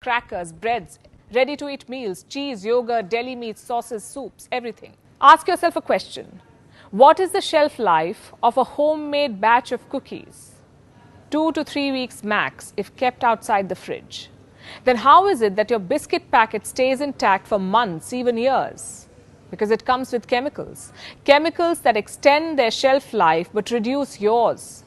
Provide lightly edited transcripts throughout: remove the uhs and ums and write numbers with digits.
crackers, breads, ready-to-eat meals, cheese, yogurt, deli meats, sauces, soups, everything. Ask yourself a question. What is the shelf life of a homemade batch of cookies? 2 to 3 weeks max if kept outside the fridge. Then how is it that your biscuit packet stays intact for months, even years? Because it comes with chemicals. Chemicals that extend their shelf life but reduce yours.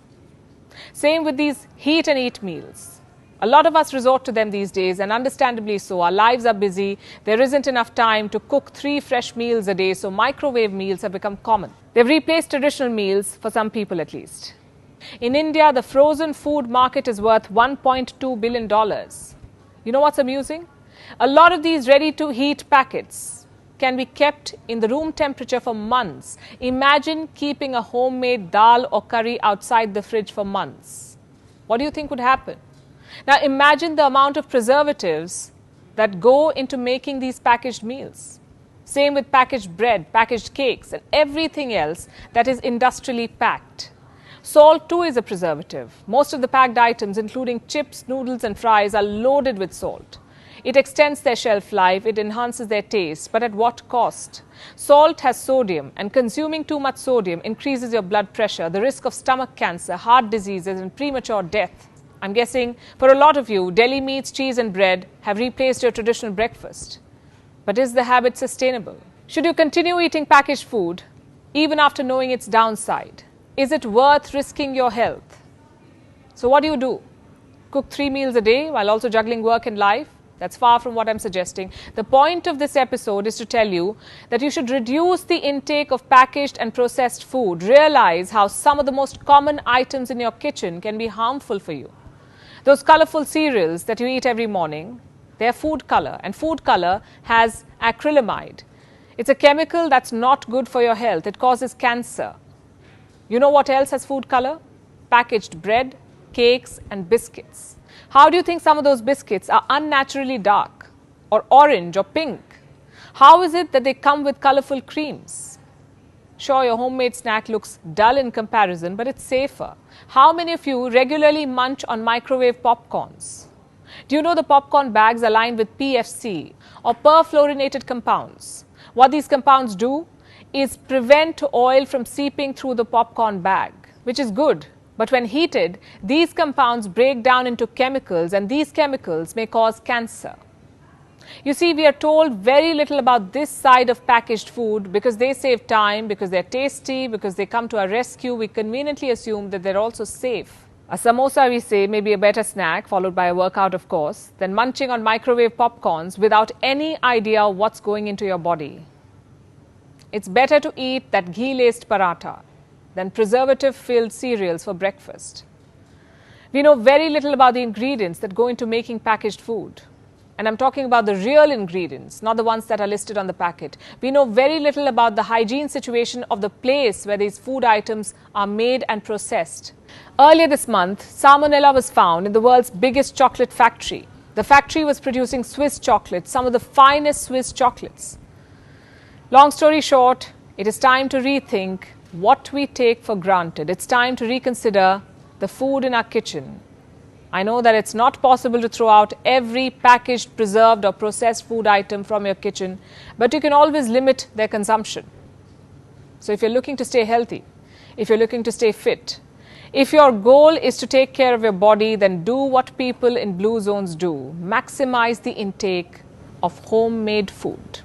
Same with these heat and eat meals. A lot of us resort to them these days, and understandably so. Our lives are busy. There isn't enough time to cook 3 fresh meals a day, so microwave meals have become common. They've replaced traditional meals, for some people at least. In India, the frozen food market is worth $1.2 billion. You know what's amusing? A lot of these ready-to-heat packets can be kept in the room temperature for months. Imagine keeping a homemade dal or curry outside the fridge for months. What do you think would happen? Now imagine the amount of preservatives that go into making these packaged meals. Same with packaged bread, packaged cakes, and everything else that is industrially packed. Salt too is a preservative. Most of the packed items, including chips, noodles and fries, are loaded with salt. It extends their shelf life, it enhances their taste, but at what cost? Salt has sodium, and consuming too much sodium increases your blood pressure, the risk of stomach cancer, heart diseases and premature death. I'm guessing for a lot of you, deli meats, cheese and bread have replaced your traditional breakfast. But is the habit sustainable? Should you continue eating packaged food even after knowing its downside? Is it worth risking your health? So what do? Cook 3 meals a day while also juggling work and life? That's far from what I'm suggesting. The point of this episode is to tell you that you should reduce the intake of packaged and processed food. Realize how some of the most common items in your kitchen can be harmful for you. Those colorful cereals that you eat every morning, they're food color, and food color has acrylamide. It's a chemical that's not good for your health. It causes cancer. You know what else has food color? Packaged bread, cakes and biscuits. How do you think some of those biscuits are unnaturally dark or orange or pink? How is it that they come with colorful creams? Sure, your homemade snack looks dull in comparison, but it's safer. How many of you regularly munch on microwave popcorns? Do you know the popcorn bags are lined with PFC or perfluorinated compounds? What these compounds do is prevent oil from seeping through the popcorn bag, which is good. But when heated, these compounds break down into chemicals, and these chemicals may cause cancer. You see, we are told very little about this side of packaged food because they save time, because they're tasty, because they come to our rescue. We conveniently assume that they're also safe. A samosa, we say, may be a better snack, followed by a workout, of course, than munching on microwave popcorns without any idea what's going into your body. It's better to eat that ghee-laced paratha than preservative-filled cereals for breakfast. We know very little about the ingredients that go into making packaged food. And I'm talking about the real ingredients, not the ones that are listed on the packet. We know very little about the hygiene situation of the place where these food items are made and processed. Earlier this month, salmonella was found in the world's biggest chocolate factory. The factory was producing Swiss chocolates, some of the finest Swiss chocolates. Long story short, it is time to rethink what we take for granted. It's time to reconsider the food in our kitchen. I know that it's not possible to throw out every packaged, preserved or processed food item from your kitchen, but you can always limit their consumption. So if you're looking to stay healthy, if you're looking to stay fit, if your goal is to take care of your body, then do what people in blue zones do. Maximize the intake of homemade food.